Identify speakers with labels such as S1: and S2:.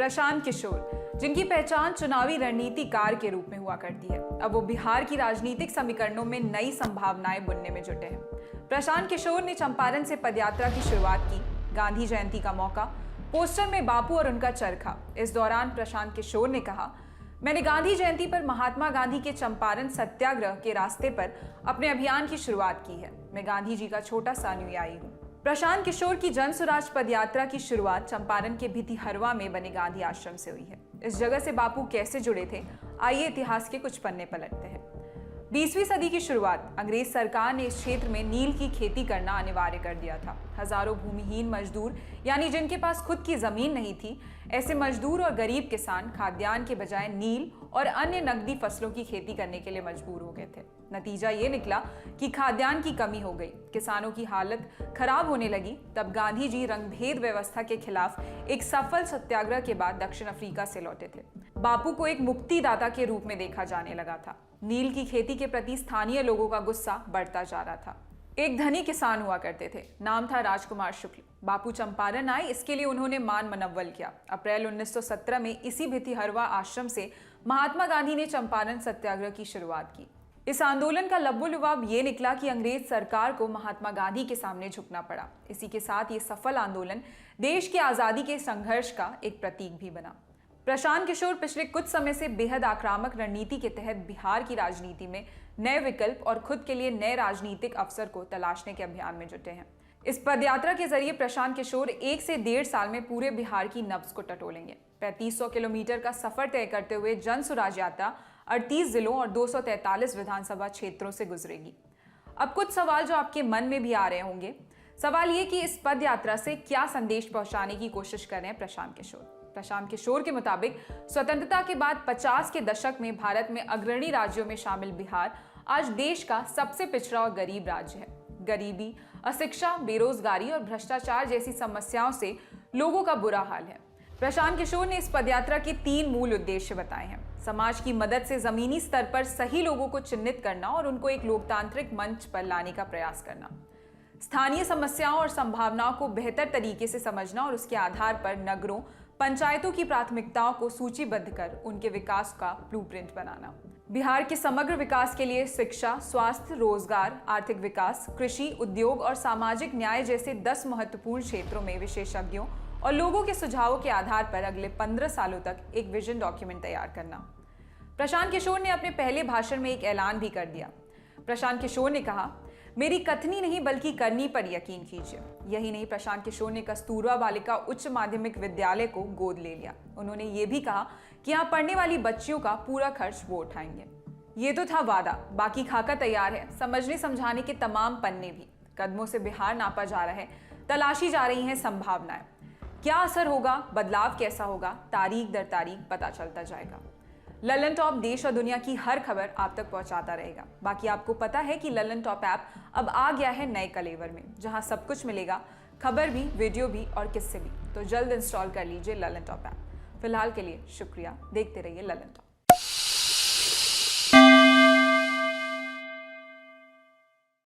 S1: प्रशांत किशोर, जिनकी पहचान चुनावी रणनीतिकार के रूप में हुआ करती है, अब वो बिहार की राजनीतिक समीकरणों में नई संभावनाएं बुनने में जुटे हैं। प्रशांत किशोर ने चंपारण से पदयात्रा की शुरुआत की। गांधी जयंती का मौका, पोस्टर में बापू और उनका चरखा। इस दौरान प्रशांत किशोर ने कहा, मैंने गांधी जयंती पर महात्मा गांधी के चंपारण सत्याग्रह के रास्ते पर अपने अभियान की शुरुआत की है। मैं गांधी जी का छोटा सा अनुयायी हूँ। प्रशांत किशोर की जन स्वराज पदयात्रा की शुरुआत चंपारण के भितिहरवा में बने गांधी आश्रम से हुई है। इस जगह से बापू कैसे जुड़े थे, आइए इतिहास के कुछ पन्ने पलटते हैं। 20वीं सदी की शुरुआत, अंग्रेज सरकार ने इस क्षेत्र में नील की खेती करना अनिवार्य कर दिया था। हजारों भूमिहीन मजदूर, यानी जिनके पास खुद की जमीन नहीं थी, ऐसे मजदूर और गरीब किसान खाद्यान्न के बजाय नील और अन्य नकदी फसलों की खेती करने के लिए मजबूर हो गए थे। नतीजा ये निकला कि खाद्यान्न की कमी हो गई, किसानों की हालत खराब होने लगी। तब गांधी जी रंगभेद व्यवस्था के खिलाफ एक सफल सत्याग्रह के बाद दक्षिण अफ्रीका से लौटे थे। बापू को एक मुक्तिदाता के रूप में देखा जाने लगा था। नील की खेती के प्रति स्थानीय लोगों का गुस्सा बढ़ता जा रहा था। एक धनी किसान हुआ करते थे, नाम था राजकुमार शुक्ल। बापू चंपारण आए, इसके लिए उन्होंने मान मनव्वल किया। अप्रैल 1917 में इसी भितिहरवा आश्रम से महात्मा गांधी ने चंपारण सत्याग्रह की शुरुआत की। इस आंदोलन का लब्बो-लुबाब ये निकला कि अंग्रेज सरकार को महात्मा गांधी के सामने झुकना पड़ा। इसी के साथ ये सफल आंदोलन देश की आजादी के संघर्ष का एक प्रतीक भी बना। प्रशांत किशोर पिछले कुछ समय से बेहद आक्रामक रणनीति के तहत बिहार की राजनीति में नए विकल्प और खुद के लिए नए राजनीतिक अवसर को तलाशने के अभियान में जुटे हैं। इस पदयात्रा के जरिए प्रशांत किशोर 1 से 1.5 साल में पूरे बिहार की नब्ज को टटोलेंगे। 3500 किलोमीटर का सफर तय करते हुए जन स्वराज यात्रा 38 जिलों और 243 विधानसभा क्षेत्रों से गुजरेगी। अब कुछ सवाल जो आपके मन में भी आ रहे होंगे। सवाल ये कि इस पद यात्रा से क्या संदेश पहुंचाने की कोशिश कर रहे हैं प्रशांत किशोर। प्रशांत किशोर के मुताबिक स्वतंत्रता के बाद 50 के दशक में भारत में अग्रणी राज्यों में शामिल बिहार आज देश का सबसे पिछड़ा और गरीब राज्य है। गरीबी, अशिक्षा, बेरोजगारी और भ्रष्टाचार जैसी समस्याओं से लोगों का बुरा हाल है। प्रशांत किशोर ने इस पदयात्रा के 3 मूल उद्देश्य बताए हैं। समाज की मदद से जमीनी स्तर पर सही लोगों को चिन्हित करना और उनको एक लोकतांत्रिक मंच पर लाने का प्रयास करना, स्थानीय समस्याओं और संभावनाओं को बेहतर तरीके से समझना और उसके आधार पर नगरों, पंचायतों की प्राथमिकताओं को सूचीबद्ध कर उनके विकास का ब्लूप्रिंट बनाना। बिहार के समग्र विकास के लिए शिक्षा, स्वास्थ्य, रोजगार, आर्थिक विकास, कृषि, उद्योग और सामाजिक न्याय जैसे 10 महत्वपूर्ण क्षेत्रों में विशेषज्ञों और लोगों के सुझावों के आधार पर अगले 15 सालों तक एक विजन डॉक्यूमेंट तैयार करना। प्रशांत किशोर ने अपने पहले भाषण में एक ऐलान भी कर दिया। प्रशांत किशोर ने कहा, मेरी कथनी नहीं बल्कि करनी पर यकीन कीजिए। यही नहीं, प्रशांत किशोर ने कस्तूरबा बालिका उच्च माध्यमिक विद्यालय को गोद ले लिया। उन्होंने ये भी कहा कि यहाँ पढ़ने वाली बच्चियों का पूरा खर्च वो उठाएंगे। ये तो था वादा, बाकी खाका तैयार है। समझने समझाने के तमाम पन्ने भी। कदमों से बिहार नापा जा रहा है, तलाशी जा रही हैं संभावनाएं। क्या असर होगा, बदलाव कैसा होगा, तारीख दर तारीख पता चलता जाएगा। ललन टॉप देश और दुनिया की हर खबर आप तक पहुंचाता रहेगा। बाकी आपको पता है कि ललन टॉप ऐप अब आ गया है नए कलेवर में, जहां सब कुछ मिलेगा, खबर भी, वीडियो भी और किस्से भी। तो जल्द इंस्टॉल कर लीजिए ललन टॉप ऐप। फिलहाल के लिए शुक्रिया, देखते रहिए ललन टॉप।